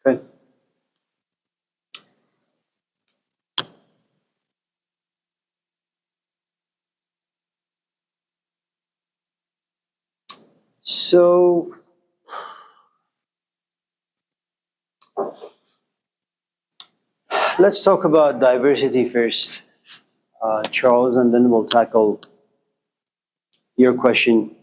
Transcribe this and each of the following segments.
Okay. So let's talk about diversity first, Charles, and then we'll tackle your question.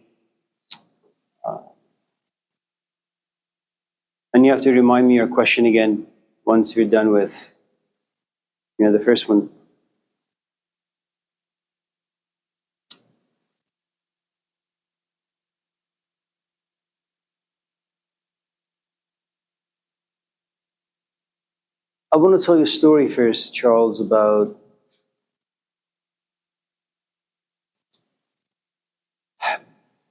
And you have to remind me your question again once we're done with, the first one. I want to tell you a story first, Charles, about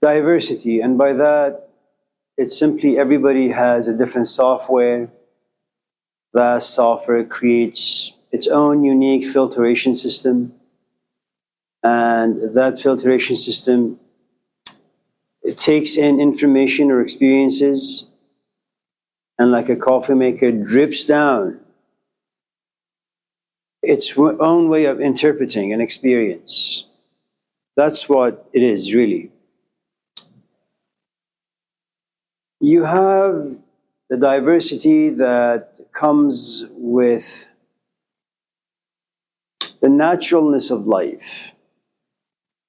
diversity. And by that, it's simply everybody has a different software. That software creates its own unique filtration system. And that filtration system, it takes in information or experiences, and like a coffee maker, drips down its own way of interpreting an experience. That's what it is, really. You have the diversity that comes with the naturalness of life.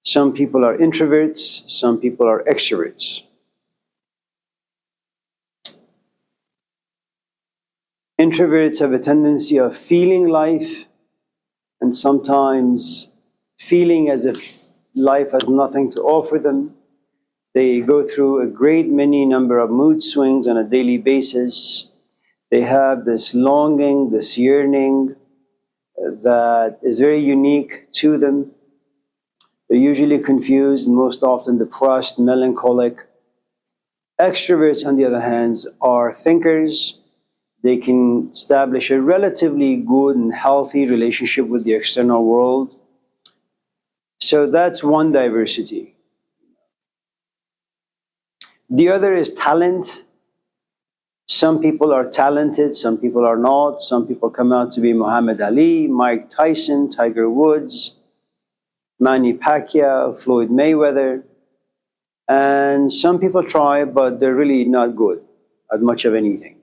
Some people are introverts, some people are extroverts. Introverts have a tendency of feeling life and sometimes feeling as if life has nothing to offer them. They go through a great many number of mood swings on a daily basis. They have this longing, this yearning that is very unique to them. They're usually confused, most often depressed, melancholic. Extroverts, on the other hand, are thinkers. They can establish a relatively good and healthy relationship with the external world. So that's one diversity. The other is talent. Some people are talented, some people are not. Some people come out to be Muhammad Ali, Mike Tyson, Tiger Woods, Manny Pacquiao, Floyd Mayweather. And some people try, but they're really not good at much of anything.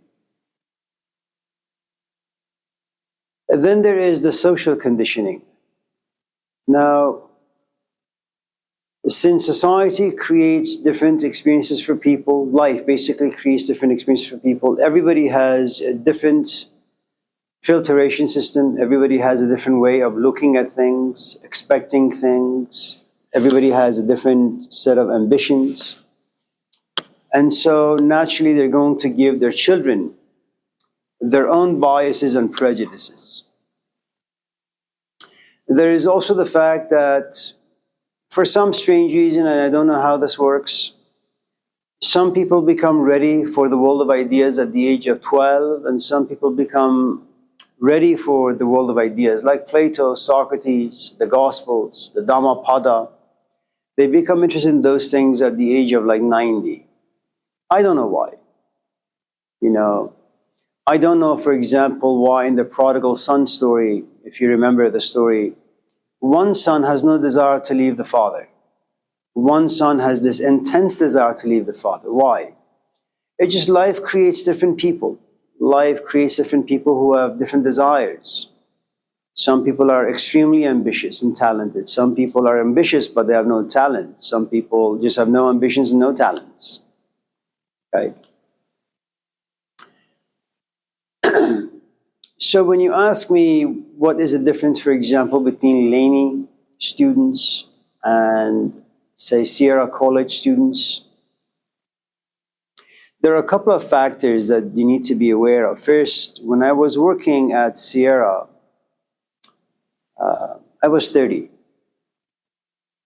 And then there is the social conditioning. Now, since society creates different experiences for people, life basically creates different experiences for people, everybody has a different filtration system, everybody has a different way of looking at things, expecting things, everybody has a different set of ambitions. And so naturally they're going to give their children their own biases and prejudices. There is also the fact that for some strange reason, and I don't know how this works, some people become ready for the world of ideas at the age of 12, and some people become ready for the world of ideas, like Plato, Socrates, the Gospels, the Dhammapada. They become interested in those things at the age of like 90. I don't know why. I don't know, for example, why in the prodigal son story, if you remember the story, one son has no desire to leave the father. One son has this intense desire to leave the father. Why? It's just life creates different people. Life creates different people who have different desires. Some people are extremely ambitious and talented. Some people are ambitious, but they have no talent. Some people just have no ambitions and no talents. Right? So when you ask me what is the difference, for example, between Laney students and, say, Sierra College students, there are a couple of factors that you need to be aware of. First, when I was working at Sierra, I was 30.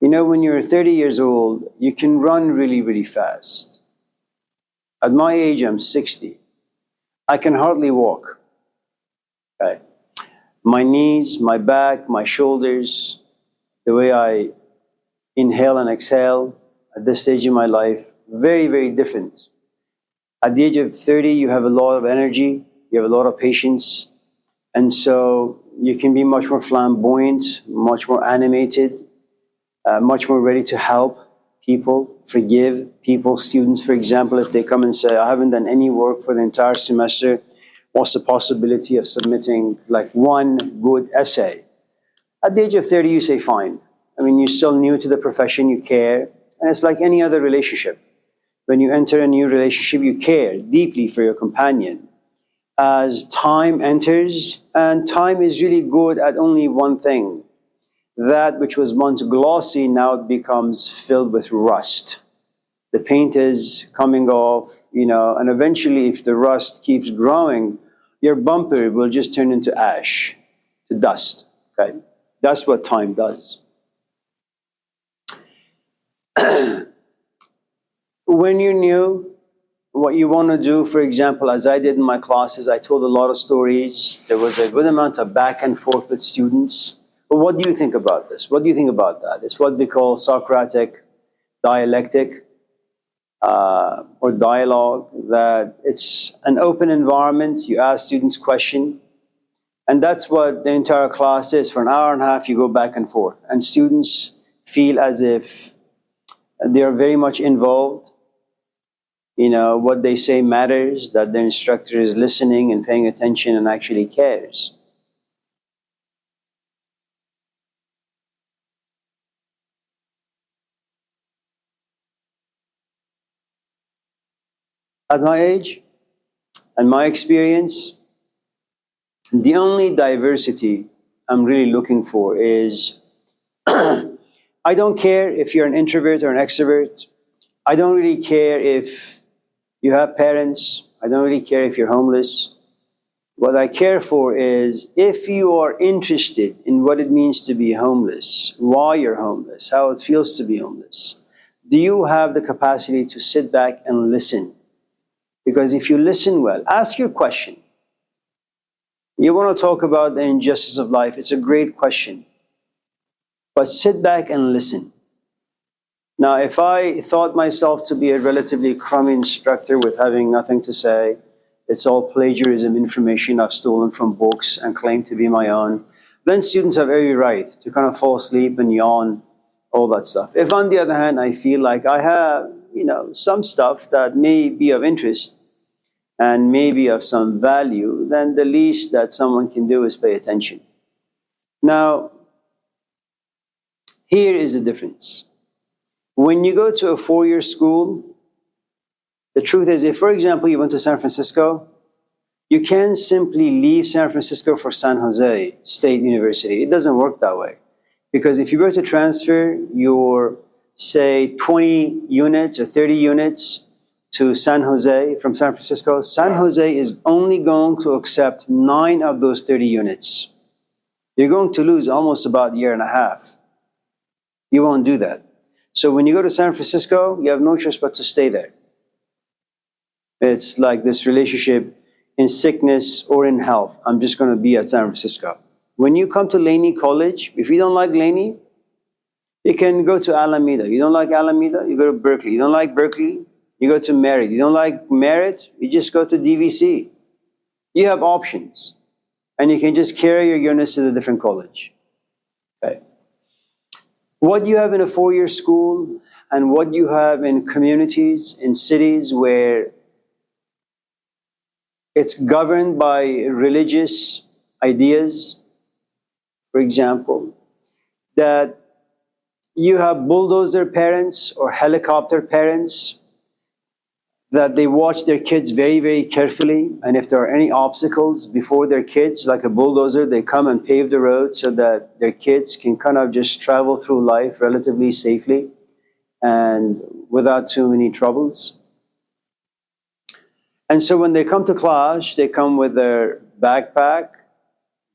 When you're 30 years old, you can run really, really fast. At my age, I'm 60. I can hardly walk. Okay. My knees, my back, my shoulders, the way I inhale and exhale at this stage in my life, very, very different. At the age of 30, you have a lot of energy. you have a lot of patience, and so you can be much more flamboyant, much more animated, much more ready to help people, forgive people, students, for example, if they come and say, I haven't done any work for the entire semester, what's the possibility of submitting like one good essay? At the age of 30, you say, fine. I mean, you're still new to the profession, you care, and it's like any other relationship. When you enter a new relationship, you care deeply for your companion. As time enters, and time is really good at only one thing. That which was once glossy, now it becomes filled with rust. The paint is coming off, and eventually if the rust keeps growing, your bumper will just turn into ash, to dust, okay? That's what time does. When you're new, what you want to do, for example, as I did in my classes, I told a lot of stories. There was a good amount of back and forth with students. But what do you think about this? What do you think about that? It's what we call Socratic dialectic or dialogue, that it's an open environment. You ask students questions. And that's what the entire class is. For an hour and a half, you go back and forth. And students feel as if they are very much involved. What they say matters, that the instructor is listening and paying attention and actually cares. At my age and my experience, the only diversity I'm really looking for is I don't care if you're an introvert or an extrovert. I don't really care if you have parents. I don't really care if you're homeless. What I care for is if you are interested in what it means to be homeless, why you're homeless, how it feels to be homeless, do you have the capacity to sit back and listen? Because if you listen well, ask your question. You want to talk about the injustice of life, it's a great question. But sit back and listen. Now, if I thought myself to be a relatively crummy instructor with having nothing to say, it's all plagiarism information I've stolen from books and claim to be my own, then students have every right to kind of fall asleep and yawn, all that stuff. If on the other hand, I feel like I have, some stuff that may be of interest and maybe of some value, then the least that someone can do is pay attention. Now, here is the difference. When you go to a 4-year school, the truth is, if, for example, you went to San Francisco, you can't simply leave San Francisco for San Jose State University. It doesn't work that way. Because if you were to transfer your, say, 20 units or 30 units to San Jose from San Francisco, San Jose is only going to accept 9 of those 30 units. You're going to lose almost about a year and a half. You won't do that. So when you go to San Francisco, you have no choice but to stay there. It's like this relationship in sickness or in health. I'm just going to be at San Francisco. When you come to Laney College, if you don't like Laney, you can go to Alameda. You don't like Alameda, you go to Berkeley. You don't like Berkeley, you go to Merritt. You don't like Merritt, you just go to DVC. You have options. And you can just carry your units to the different college. Okay. What you have in a 4-year school and what you have in communities, in cities where it's governed by religious ideas, for example, that you have bulldozer parents or helicopter parents, that they watch their kids very, very carefully. And if there are any obstacles before their kids, like a bulldozer, they come and pave the road so that their kids can kind of just travel through life relatively safely and without too many troubles. And so when they come to class, they come with their backpack,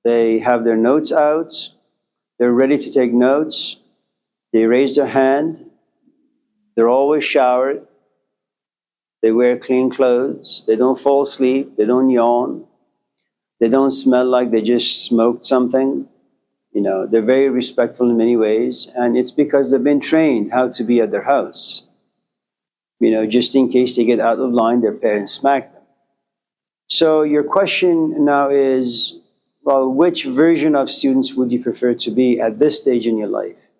they have their notes out, they're ready to take notes, they raise their hand, they're always showered, they wear clean clothes, they don't fall asleep, they don't yawn, they don't smell like they just smoked something. They're very respectful in many ways, and it's because they've been trained how to be at their house. Just in case they get out of line, their parents smack them. So your question now is, well, which version of students would you prefer to be at this stage in your life?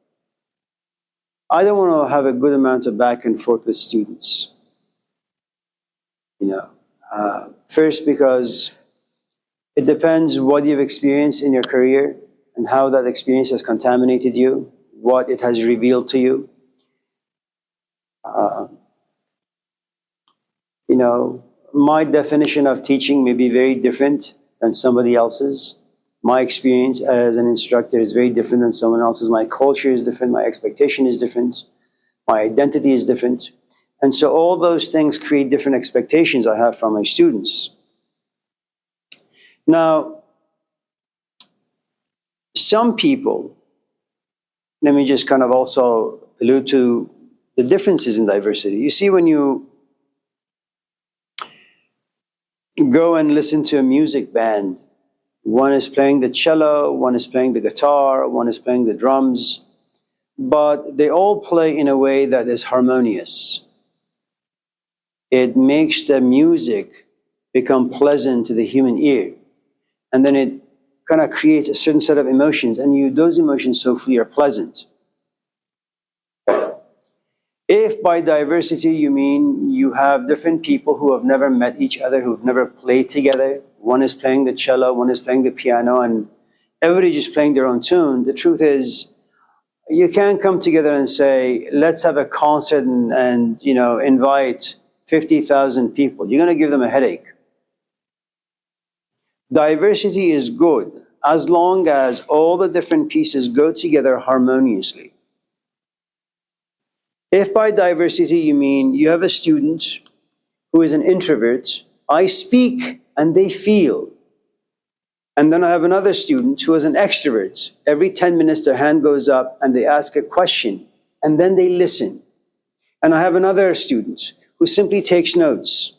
I don't want to have a good amount of back and forth with students. First, because it depends what you've experienced in your career and how that experience has contaminated you, what it has revealed to you. My definition of teaching may be very different than somebody else's. My experience as an instructor is very different than someone else's. My culture is different. My expectation is different. My identity is different. And so all those things create different expectations I have from my students. Now, some people, let me just kind of also allude to the differences in diversity. You see, when you go and listen to a music band, one is playing the cello, one is playing the guitar, one is playing the drums, but they all play in a way that is harmonious. It makes the music become pleasant to the human ear. And then it kind of creates a certain set of emotions, and those emotions hopefully are pleasant. If by diversity you mean you have different people who have never met each other, who've never played together, one is playing the cello, one is playing the piano, and everybody's just playing their own tune, the truth is, you can't come together and say, let's have a concert and invite 50,000 people. You're going to give them a headache. Diversity is good as long as all the different pieces go together harmoniously. If by diversity you mean you have a student who is an introvert, I speak and they feel. And then I have another student who is an extrovert. Every 10 minutes their hand goes up and they ask a question and then they listen. And I have another student who simply takes notes.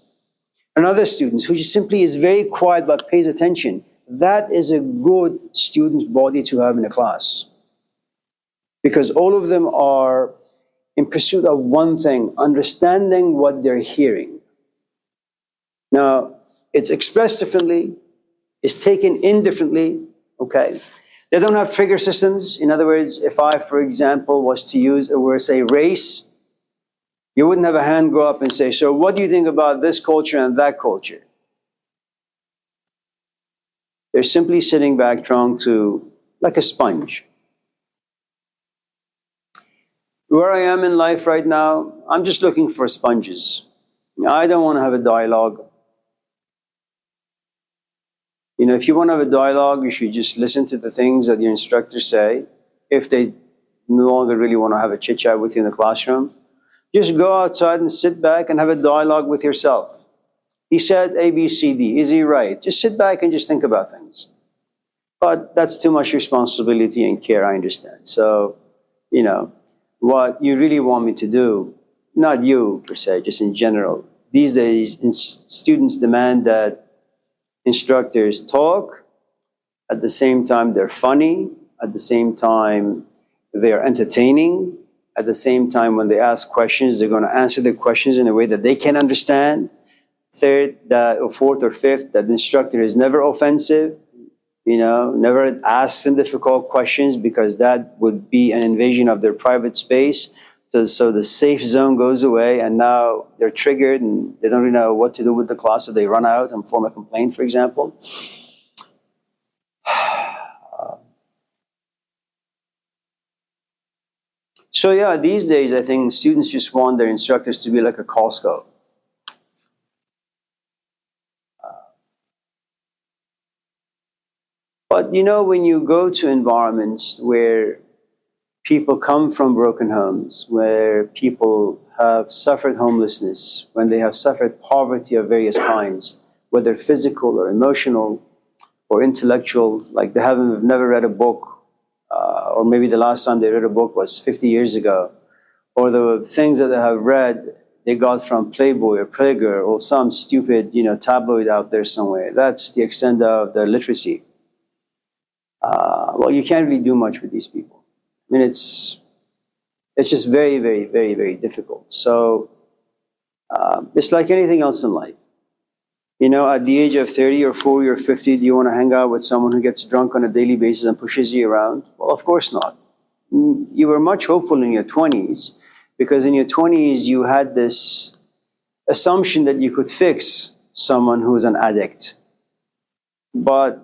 Another student who just simply is very quiet but pays attention. That is a good student body to have in a class. Because all of them are in pursuit of one thing, understanding what they're hearing. Now, it's expressed differently, it's taken in differently, okay? They don't have trigger systems. In other words, if I, for example, was to use a word, say, race, you wouldn't have a hand go up and say, so what do you think about this culture and that culture? They're simply sitting back trying to, like a sponge. Where I am in life right now, I'm just looking for sponges. I don't want to have a dialogue. If you want to have a dialogue, you should just listen to the things that your instructors say. If they no longer really want to have a chit-chat with you in the classroom, just go outside and sit back and have a dialogue with yourself. He said A, B, C, D. Is he right? Just sit back and just think about things. But that's too much responsibility and care, I understand. So, what you really want me to do, not you per se, just in general. These days, students demand that instructors talk, at the same time they're funny, at the same time they're entertaining, at the same time when they ask questions, they're going to answer the questions in a way that they can understand. Third, or fourth or fifth, that the instructor is never offensive, never asks them difficult questions because that would be an invasion of their private space. So the safe zone goes away and now they're triggered and they don't really know what to do with the class, so they run out and form a complaint, for example. So yeah, these days I think students just want their instructors to be like a Costco. But when you go to environments where people come from broken homes, where people have suffered homelessness, when they have suffered poverty of various kinds, whether physical or emotional or intellectual, like they have never read a book, or maybe the last time they read a book was 50 years ago, or the things that they have read they got from Playboy or Playgirl or some stupid tabloid out there somewhere. That's the extent of their literacy. Well, you can't really do much with these people. I mean, it's just very, very, very, very difficult. So it's like anything else in life. At the age of 30 or 40 or 50, do you want to hang out with someone who gets drunk on a daily basis and pushes you around? Well, of course not. You were much hopeful in your 20s, because in your 20s you had this assumption that you could fix someone who is an addict. But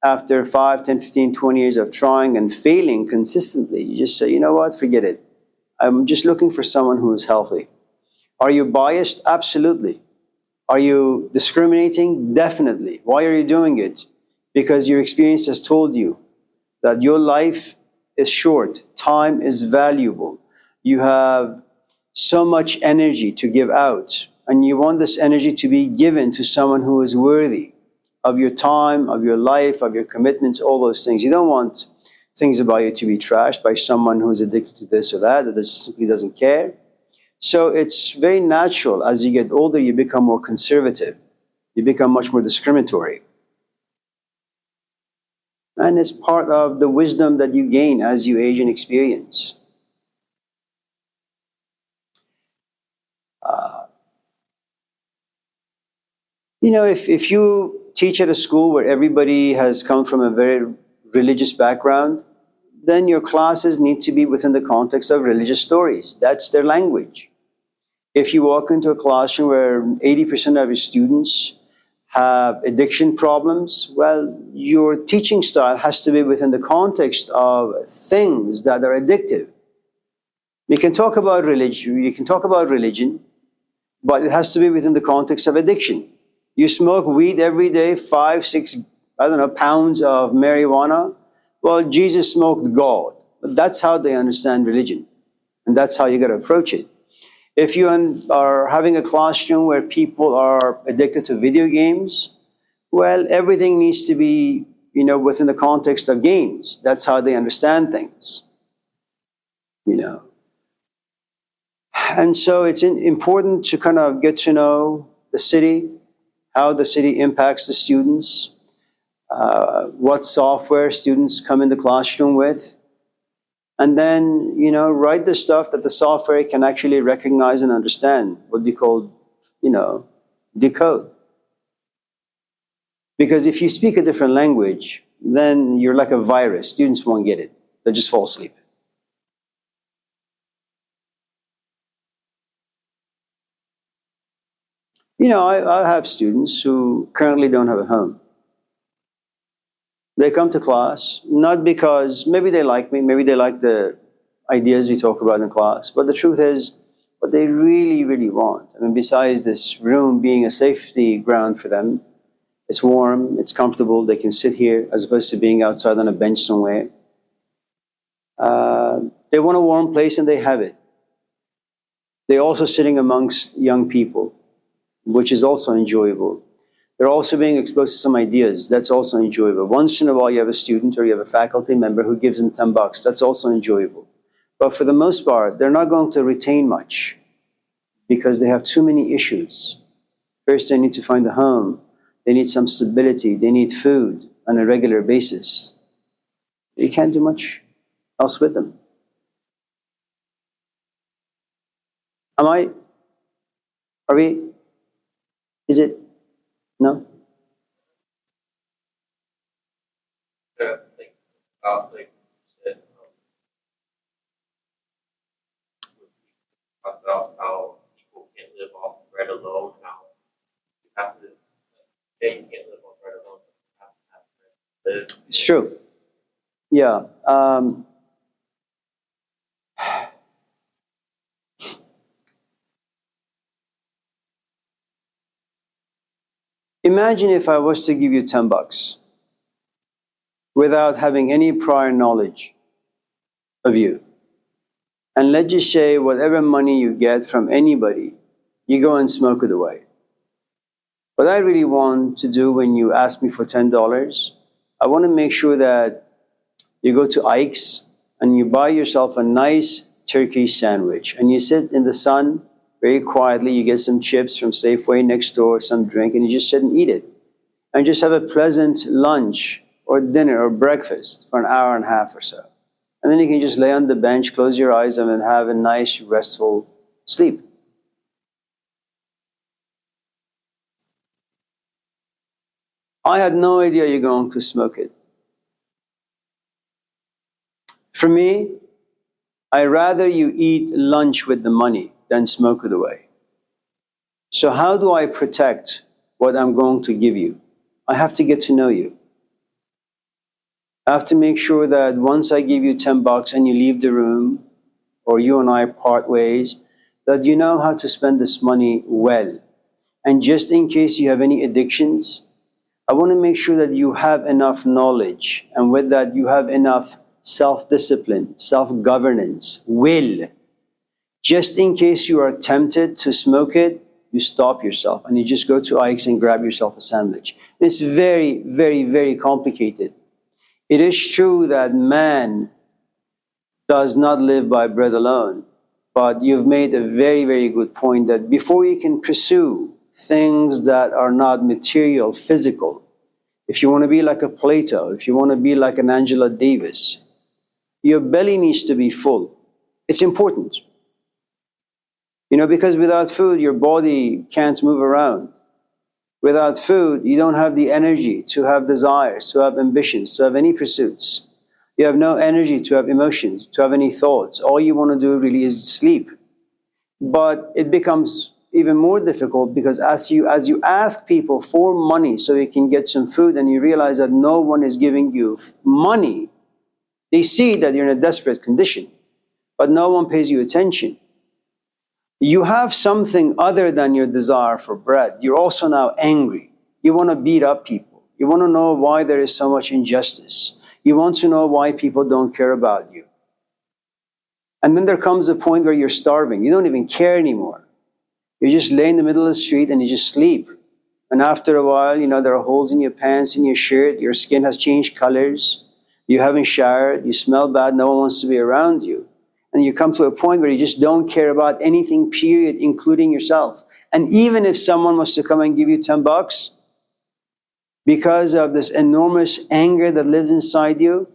after 5, 10, 15, 20 years of trying and failing consistently, you just say, you know what, forget it. I'm just looking for someone who is healthy. Are you biased? Absolutely. Are you discriminating? Definitely. Why are you doing it? Because your experience has told you that your life is short, time is valuable. You have so much energy to give out, and you want this energy to be given to someone who is worthy of your time, of your life, of your commitments, all those things. You don't want things about you to be trashed by someone who is addicted to this or that just simply doesn't care. So it's very natural, as you get older, you become more conservative. You become much more discriminatory. And it's part of the wisdom that you gain as you age and experience. If you teach at a school where everybody has come from a very religious background, then your classes need to be within the context of religious stories. That's their language. If you walk into a classroom where 80% of your students have addiction problems, well, your teaching style has to be within the context of things that are addictive. You can talk about religion, but it has to be within the context of addiction. You smoke weed every day, 5, 6, pounds of marijuana. Well, Jesus smoked God. But that's how they understand religion. And that's how you got to approach it. If you are having a classroom where people are addicted to video games, well, everything needs to be, within the context of games. That's how they understand things. And so it's important to kind of get to know the city, how the city impacts the students, what software students come in the classroom with, and then, write the stuff that the software can actually recognize and understand, what we call, decode. Because if you speak a different language, then you're like a virus. Students won't get it. They'll just fall asleep. I have students who currently don't have a home. They come to class, not because maybe they like me, maybe they like the ideas we talk about in class, but the truth is, what they really, really want, besides this room being a safety ground for them, it's warm, it's comfortable, they can sit here as opposed to being outside on a bench somewhere. They want a warm place and they have it. They're also sitting amongst young people, which is also enjoyable. They're also being exposed to some ideas. That's also enjoyable. Once in a while, you have a student or you have a faculty member who gives them $10. That's also enjoyable. But for the most part, they're not going to retain much because they have too many issues. First, they need to find a home. They need some stability. They need food on a regular basis. You can't do much else with them. Are we? Is it? No? About how people can't live off bread alone, how you have to say you can't live off bread alone, you have to have bread to live. It's true. Yeah. Imagine if I was to give you $10 without having any prior knowledge of you. And let's just say whatever money you get from anybody, you go and smoke it away. What I really want to do when you ask me for $10, I want to make sure that you go to Ike's and you buy yourself a nice turkey sandwich and you sit in the sun very quietly, you get some chips from Safeway next door, some drink, and you just sit and eat it. And just have a pleasant lunch or dinner or breakfast for an hour and a half or so. And then you can just lay on the bench, close your eyes, and have a nice, restful sleep. I had no idea you're going to smoke it. For me, I'd rather you eat lunch with the money than smoke it away. So how do I protect what I'm going to give you? I have to get to know you. I have to make sure that once I give you $10 and you leave the room, or you and I part ways, that you know how to spend this money well. And just in case you have any addictions, I want to make sure that you have enough knowledge, and with that you have enough self-discipline, self-governance, will. Just in case you are tempted to smoke it, you stop yourself and you just go to Ike's and grab yourself a sandwich. It's very, very, very complicated. It is true that man does not live by bread alone, but you've made a very, very good point that before you can pursue things that are not material, physical, if you want to be like a Plato, if you want to be like an Angela Davis, your belly needs to be full. It's important. Because without food, your body can't move around. Without food, you don't have the energy to have desires, to have ambitions, to have any pursuits. You have no energy to have emotions, to have any thoughts. All you want to do really is sleep. But it becomes even more difficult because as you ask people for money so you can get some food, and you realize that no one is giving you money, they see that you're in a desperate condition, but no one pays you attention. You have something other than your desire for bread. You're also now angry. You want to beat up people. You want to know why there is so much injustice. You want to know why people don't care about you. And then there comes a point where you're starving. You don't even care anymore. You just lay in the middle of the street and you just sleep. And after a while, there are holes in your pants, in your shirt. Your skin has changed colors. You haven't showered. You smell bad. No one wants to be around you. And you come to a point where you just don't care about anything, period, including yourself. And even if someone was to come and give you $10, because of this enormous anger that lives inside you,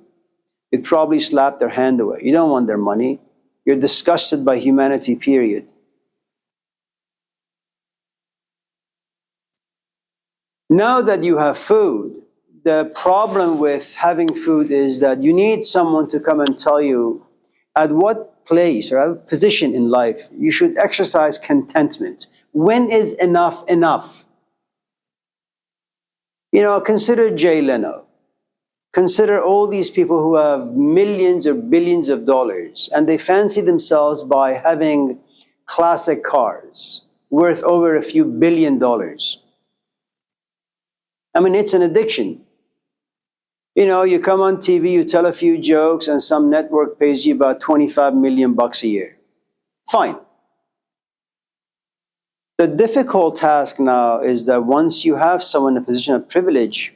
you'd probably slap their hand away. You don't want their money. You're disgusted by humanity, period. Now that you have food, the problem with having food is that you need someone to come and tell you at what place or at position in life you should exercise contentment. When is enough enough? Consider Jay Leno. Consider all these people who have millions or billions of dollars, and they fancy themselves by having classic cars worth over a few $1 billion. It's an addiction. You come on TV, you tell a few jokes, and some network pays you about $25 million a year. Fine. The difficult task now is that once you have someone in a position of privilege,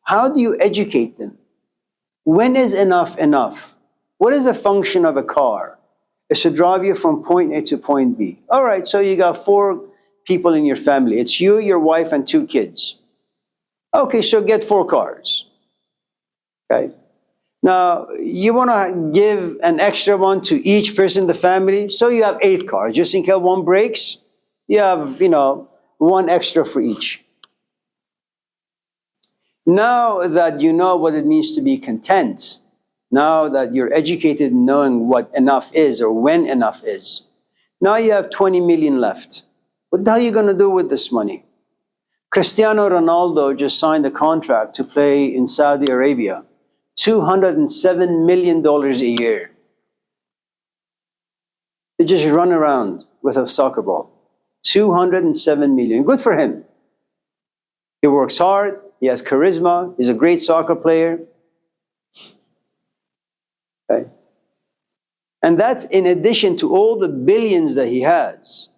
how do you educate them? When is enough enough? What is the function of a car? It's to drive you from point A to point B. All right, so you got 4 people in your family. It's you, your wife, and 2 kids. Okay, so get 4 cars. Okay. Now, you want to give an extra one to each person in the family, so you have 8 cars. Just in case one breaks, you have, 1 extra for each. Now that you know what it means to be content, now that you're educated in knowing what enough is or when enough is, now you have 20 million left. What the hell are you going to do with this money? Cristiano Ronaldo just signed a contract to play in Saudi Arabia. $207 million a year. They just run around with a soccer ball. $207 million. Good for him. He works hard. He has charisma. He's a great soccer player. Okay. And that's in addition to all the billions that he has.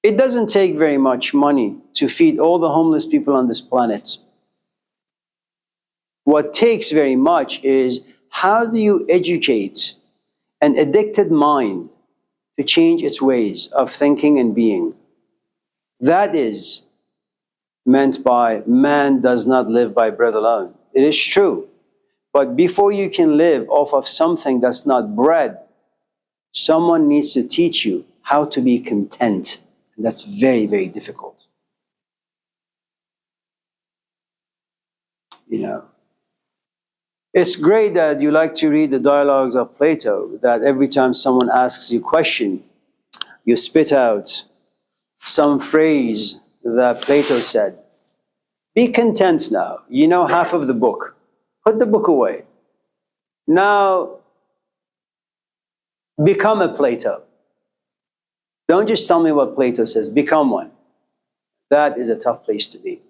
It doesn't take very much money to feed all the homeless people on this planet. What takes very much is, how do you educate an addicted mind to change its ways of thinking and being? That is meant by man does not live by bread alone. It is true. But before you can live off of something that's not bread, someone needs to teach you how to be content. And that's very, very difficult. It's great that you like to read the dialogues of Plato, that every time someone asks you a question, you spit out some phrase that Plato said. Be content now. You know half of the book. Put the book away. Now, become a Plato. Don't just tell me what Plato says. Become one. That is a tough place to be.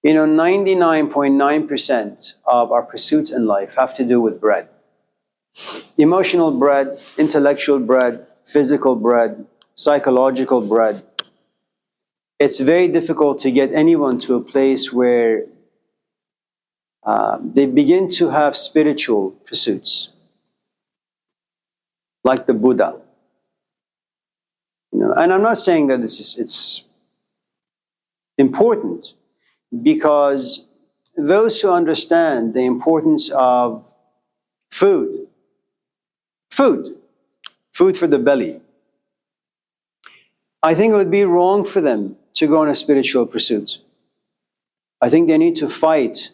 99.9% of our pursuits in life have to do with bread. Emotional bread, intellectual bread, physical bread, psychological bread. It's very difficult to get anyone to a place where they begin to have spiritual pursuits, like the Buddha. And I'm not saying that it's important, because those who understand the importance of food for the belly, I think it would be wrong for them to go on a spiritual pursuit. I think they need to fight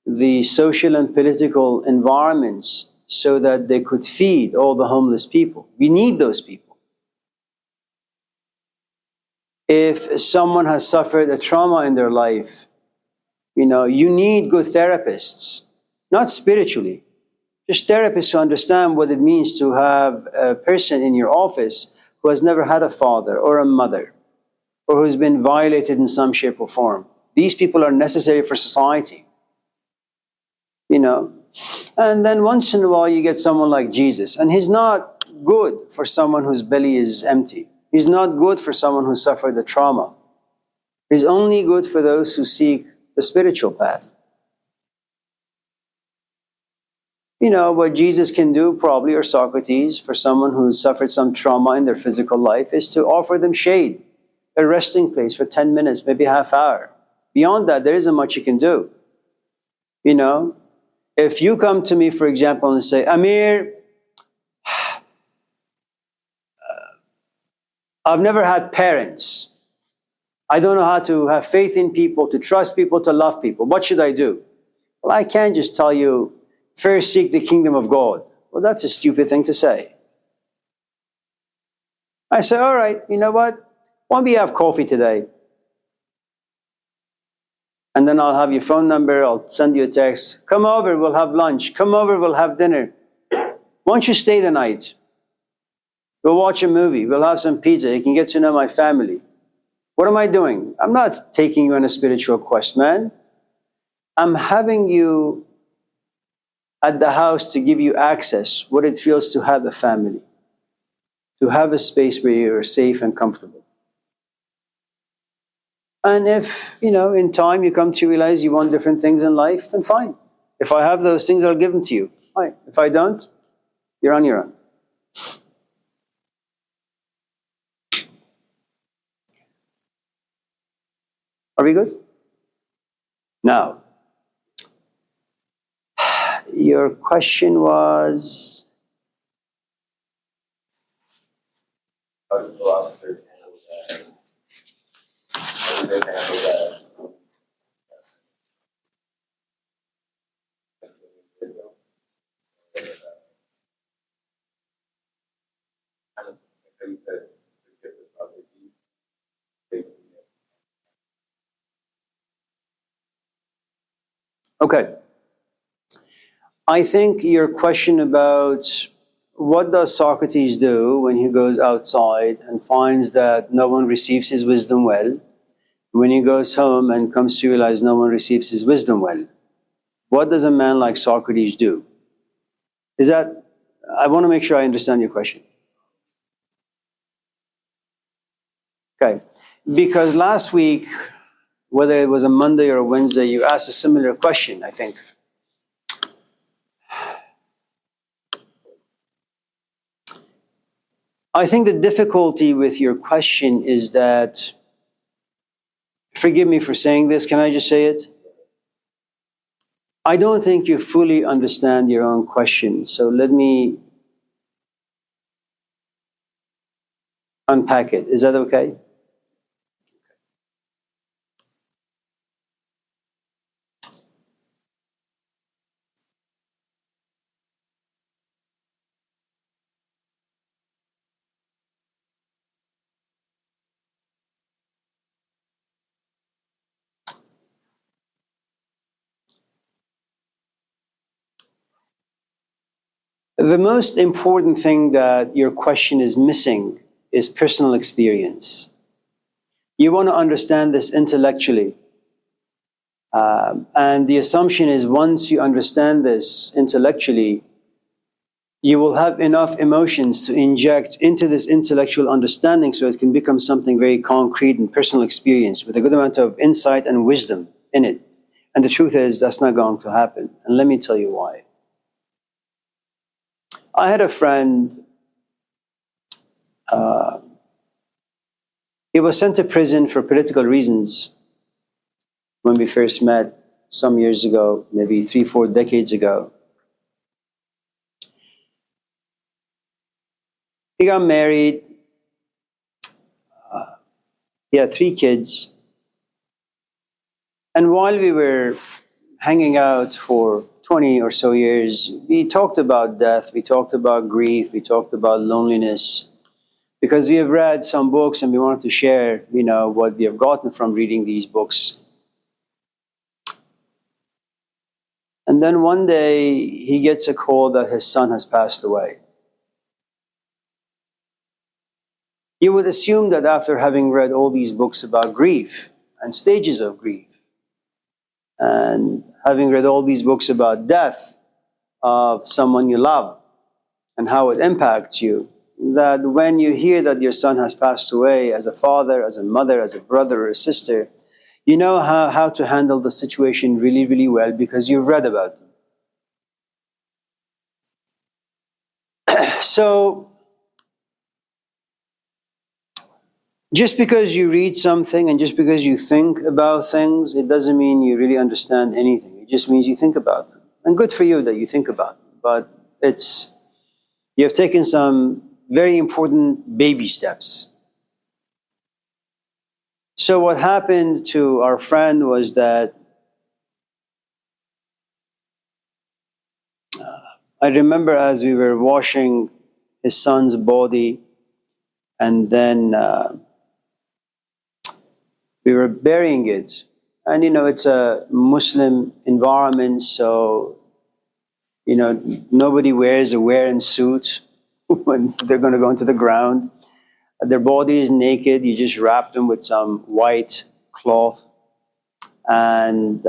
the social and political environments so that they could feed all the homeless people. We need those people. If someone has suffered a trauma in their life, you need good therapists, not spiritually, just therapists who understand what it means to have a person in your office who has never had a father or a mother, or who's been violated in some shape or form. These people are necessary for society. And then once in a while you get someone like Jesus, and he's not good for someone whose belly is empty. He's not good for someone who suffered a trauma. He's only good for those who seek the spiritual path. What Jesus can do, probably, or Socrates, for someone who suffered some trauma in their physical life, is to offer them shade, a resting place for 10 minutes, maybe a half hour. Beyond that, there isn't much you can do. If you come to me, for example, and say, Amir, I've never had parents. I don't know how to have faith in people, to trust people, to love people. What should I do? Well, I can't just tell you, first seek the kingdom of God. Well, that's a stupid thing to say. I say, all right, you know what? Why don't we have coffee today? And then I'll have your phone number, I'll send you a text. Come over, we'll have lunch. Come over, we'll have dinner. Why don't you stay the night? We'll watch a movie, we'll have some pizza, you can get to know my family. What am I doing? I'm not taking you on a spiritual quest, man. I'm having you at the house to give you access, what it feels to have a family, to have a space where you're safe and comfortable. And if, in time you come to realize you want different things in life, then fine. If I have those things, I'll give them to you. Fine. If I don't, you're on your own. Are we good? Now, your question was? How do philosophers handle that? How do they handle that? Kind of like how you said, the gift of Socrates. Okay. I think your question about what does Socrates do when he goes outside and finds that no one receives his wisdom well, when he goes home and comes to realize no one receives his wisdom well, what does a man like Socrates do? I want to make sure I understand your question. Okay. Because last week, whether it was a Monday or a Wednesday, you asked a similar question, I think. I think the difficulty with your question is that, forgive me for saying this, can I just say it? I don't think you fully understand your own question, so let me unpack it. Is that okay? The most important thing that your question is missing is personal experience. You want to understand this intellectually. And the assumption is once you understand this intellectually, you will have enough emotions to inject into this intellectual understanding so it can become something very concrete and personal experience with a good amount of insight and wisdom in it. And the truth is, that's not going to happen. And let me tell you why. I had a friend, he was sent to prison for political reasons when we first met some years ago, maybe 3-4 decades ago. He got married. He had 3 kids. And while we were hanging out for 20 or so years, we talked about death, we talked about grief, we talked about loneliness, because we have read some books and we wanted to share, what we have gotten from reading these books. And then one day he gets a call that his son has passed away. You would assume that after having read all these books about grief and stages of grief, and having read all these books about death of someone you love and how it impacts you, that when you hear that your son has passed away, as a father, as a mother, as a brother or a sister, you know how to handle the situation really, really well because you've read about them. So, just because you read something and just because you think about things, it doesn't mean you really understand anything. It just means you think about them. And good for you that you think about them. But you have taken some very important baby steps. So what happened to our friend was that I remember as we were washing his son's body, and then we were burying it. And it's a Muslim environment, so nobody wears a wearing suit when they're going to go into the ground. Their body is naked. You just wrap them with some white cloth, and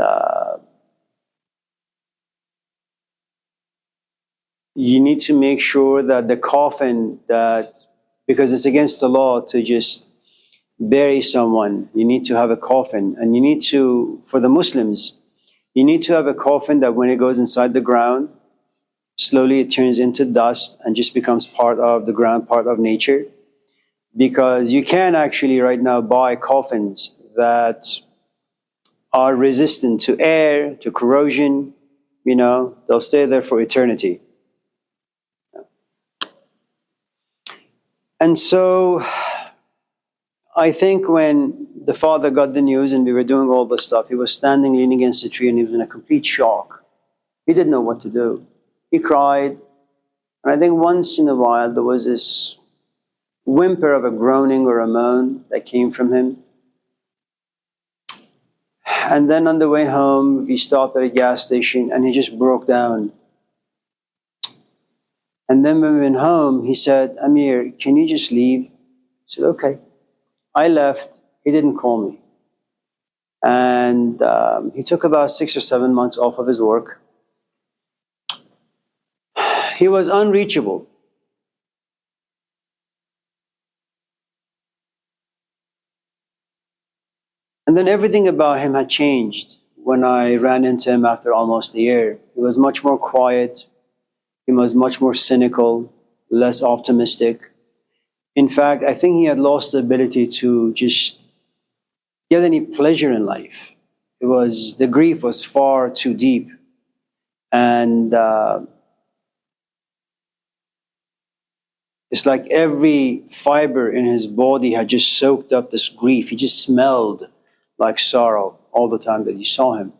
you need to make sure that the coffin, because it's against the law to just bury someone, you need to have a coffin. And you need to, for the Muslims, you need to have a coffin that when it goes inside the ground, slowly it turns into dust and just becomes part of the ground, part of nature. Because you can actually right now buy coffins that are resistant to air, to corrosion, they'll stay there for eternity. And so I think when the father got the news and we were doing all this stuff, he was standing leaning against a tree and he was in a complete shock. He didn't know what to do. He cried. And I think once in a while there was this whimper of a groaning or a moan that came from him. And then on the way home, we stopped at a gas station and he just broke down. And then when we went home, he said, "Amir, can you just leave?" I said, "Okay." I left. He didn't call me. And he took about 6 or 7 months off of his work. He was unreachable. And then everything about him had changed when I ran into him after almost a year. He was much more quiet. He was much more cynical, less optimistic. In fact, I think he had lost the ability to just get any pleasure in life. The grief was far too deep. And it's like every fiber in his body had just soaked up this grief. He just smelled like sorrow all the time that you saw him.